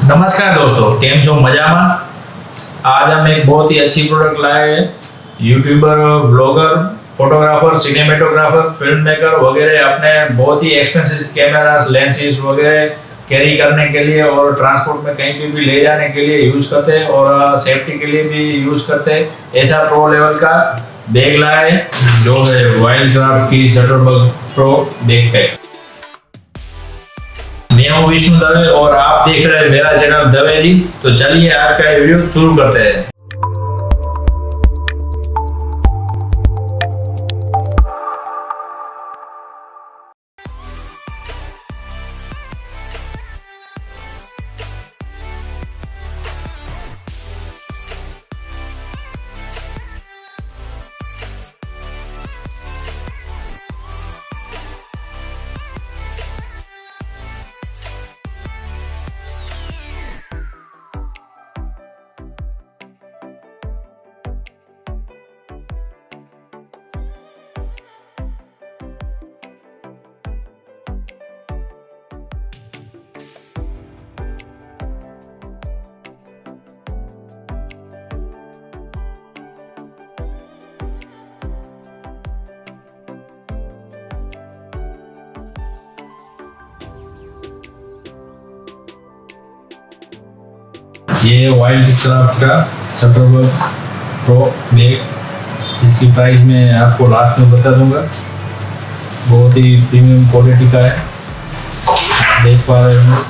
नमस्कार दोस्तों, केम छो मजामा। आज हम एक बहुत ही अच्छी प्रोडक्ट लाए हैं। YouTuber, blogger, photographer, cinematographer, film maker वगैरह अपने बहुत ही एक्सपेंसिव कैमरा लेंसेज वगैरह कैरी करने के लिए और ट्रांसपोर्ट में कहीं पे भी ले जाने के लिए यूज़ करते हैं और सेफ्टी के लिए भी यूज़ करते हैं। ऐसा प्रो लेवल का बैग लाए हैं जो है वाइल्डक्राफ्ट की शटरबग प्रो बैकपैक। मैं हूँ विष्णु दवे और आप देख रहे हैं मेरा चैनल दवेजी। तो चलिए आज का वीडियो शुरू करते हैं। ये वाइल्डक्राफ्ट का शटरबग प्रो बैग, इसकी प्राइस मैं आपको लास्ट में बता दूंगा। बहुत ही प्रीमियम क्वालिटी का है, देख पा रहे होंगे।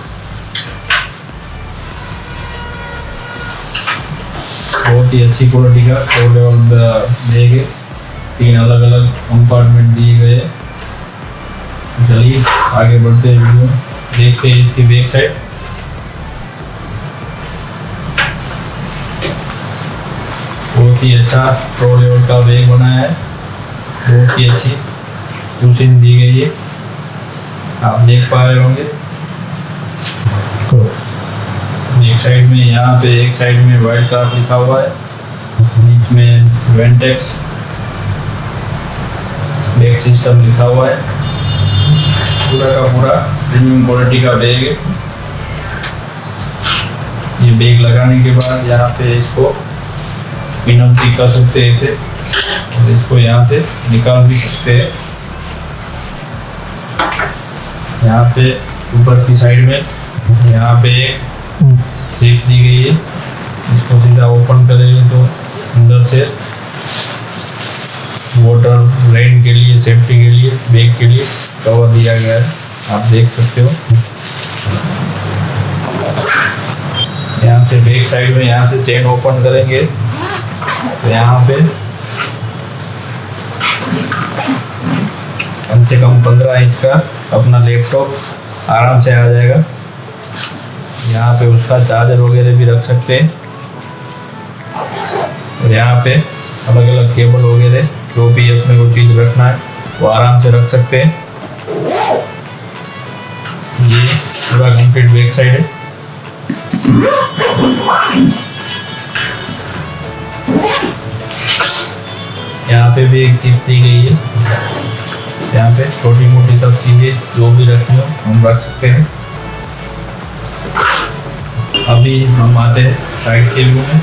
बहुत ही अच्छी क्वालिटी का प्रो लेवल बैग है। 3 अलग अलग कंपार्टमेंट दिए गए हैं। चलिए आगे बढ़ते हैं, वीडियो देखते हैं इसकी बैक साइड। बहुत ही अच्छा प्रो लेवल का बैग बनाया है, बहुत ही अच्छी क्यूसिंग दी गई है, आप देख पा रहे होंगे। एक साइड में, यहाँ पे एक साइड में वाइल्डक्राफ्ट लिखा हुआ है, बीच में वेंटेक्स बैग सिस्टम लिखा हुआ है। पूरा का पूरा प्रीमियम क्वालिटी का बैग है। ये बैग लगाने के बाद यहाँ पे इसको पिनअप भी कर सकते हैं ऐसे, और इसको यहाँ से निकाल भी सकते हैं। यहाँ पे ऊपर की साइड में यहाँ पे एक जिप दी गई है, इसको सीधा ओपन करेंगे तो अंदर से वाटर रेन के लिए, सेफ्टी के लिए, बैग के लिए कवर दिया गया है, आप देख सकते हो। यहाँ से बैक साइड में यहाँ से चेन ओपन करेंगे तो यहाँ पे कम से कम 15 इंच का अपना लैपटॉप आराम से आ जाएगा। यहाँ पे उसका चार्जर वगैरह भी रख सकते हैं। और यहाँ पे अलग अलग केबल वगैरह जो भी अपने को चीज़ रखना है वो आराम से रख सकते हैं। ये पूरा कंप्लीट बैक साइड है। यहाँ पे भी एक जिप दी गई है, यहाँ पे छोटी मोटी सब चीज़ें जो भी रखनी हो हम रख सकते हैं। अभी हम आते हैं साइड के व्यू में।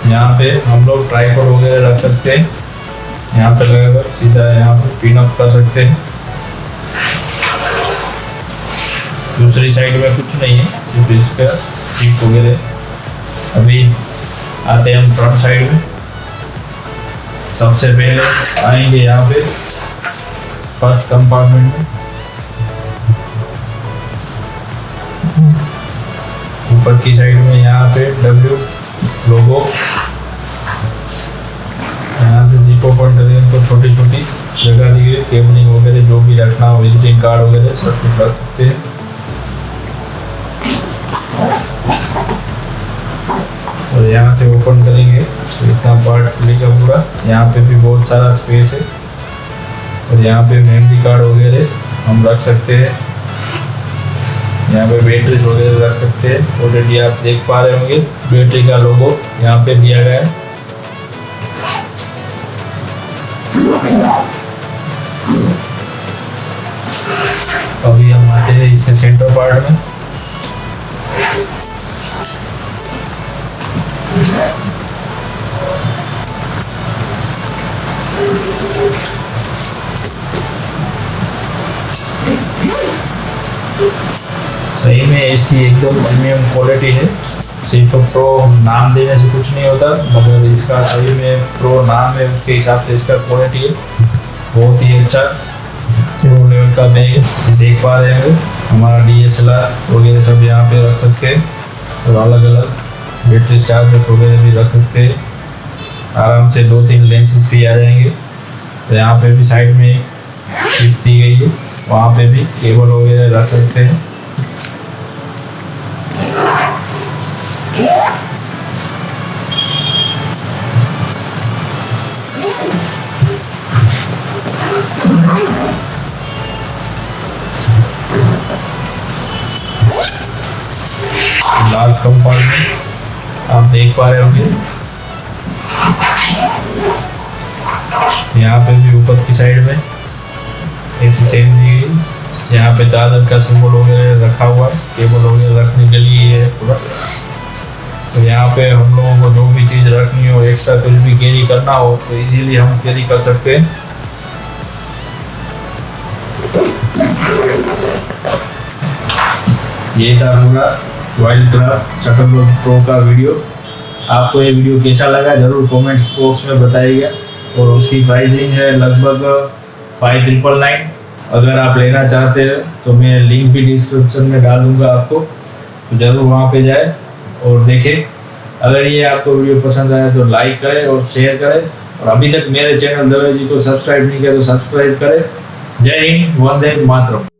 यहाँ पे हम लोग ट्राइपॉड वगैरह रख सकते हैं, यहाँ पे लगाकर सीधा यहाँ पे पिन अप कर सकते हैं। दूसरी साइड में कुछ नहीं है, सिर्फ इसका जिप वगैरह। अभी आते हैं हम फ्रंट साइड में। सबसे पहले आएंगे यहाँ पे फर्स्ट कंपार्टमेंट में। ऊपर की साइड में यहाँ पे W लोगो, यहाँ से जिप ओपन करेंगे तो छोटी छोटी जगह दी गई, केबलिंग वगैरह जो भी रखना हो, विजिटिंग कार्ड वगैरह सब कुछ रख सकते हैं। और यहाँ से ओपन करेंगे तो इतना पार्ट खुलेगा पूरा। यहाँ पे भी बहुत सारा स्पेस है और यहाँ पे मेमोरी कार्ड वगैरह हम रख सकते हैं। यहाँ पे बैटरीज वगैरह रख सकते हैं। ऑलरेडी आप देख पा रहे होंगे बैटरी का लोगो यहाँ पे दिया गया है। अभी हम आते हैं इसके सेंटर पार्ट में। सही में इसकी एकदम प्रीमियम क्वालिटी है। सिर्फ प्रो नाम देने से कुछ नहीं होता, मगर इसका सही में प्रो नाम है, उसके हिसाब से इसका क्वालिटी है बहुत ही अच्छा प्रो लेवल का बैग है। देख पा रहे हैं हमारा DSLR वगैरह सब यहाँ पे रख सकते हैं, और अलग अलग बैटरी चार्जर्स वगैरह भी रख सकते हैं। आराम से 2-3 लेंसेज भी आ जाएंगे। तो यहाँ पे भी साइड में चिप दी गई है, वहाँ पे भी केबल वगैरह रख सकते हैं। लार्ज कंपार्टमेंट आप देख पा रहे होंगे। यहाँ पे भी ऊपर की साइड में ऐसी चेन दी गई। यहाँ पे चार्जर का सिंबल वगैरह रखा हुआ है, केबल वगैरह रखने के लिए है पूरा। तो यहाँ पे हम लोगों को जो भी चीज़ रखनी हो, एक्स्ट्रा कुछ भी कैरी करना हो, तो इजीली हम कैरी कर सकते हैं। ये था पूरा वाइल्डक्राफ्ट प्रो का वीडियो। आपको ये वीडियो कैसा लगा ज़रूर कमेंट्स बॉक्स में बताइएगा। और उसकी प्राइसिंग है लगभग 5999। अगर आप लेना चाहते हैं तो मैं लिंक भी डिस्क्रिप्शन में डाल दूँगा आपको, तो ज़रूर वहाँ पे जाए और देखें। अगर ये आपको वीडियो पसंद आया तो लाइक करें और शेयर करें, और अभी तक मेरे चैनल दवेजी को सब्सक्राइब नहीं किया तो सब्सक्राइब करें। जय हिंद, वंदे मातरम।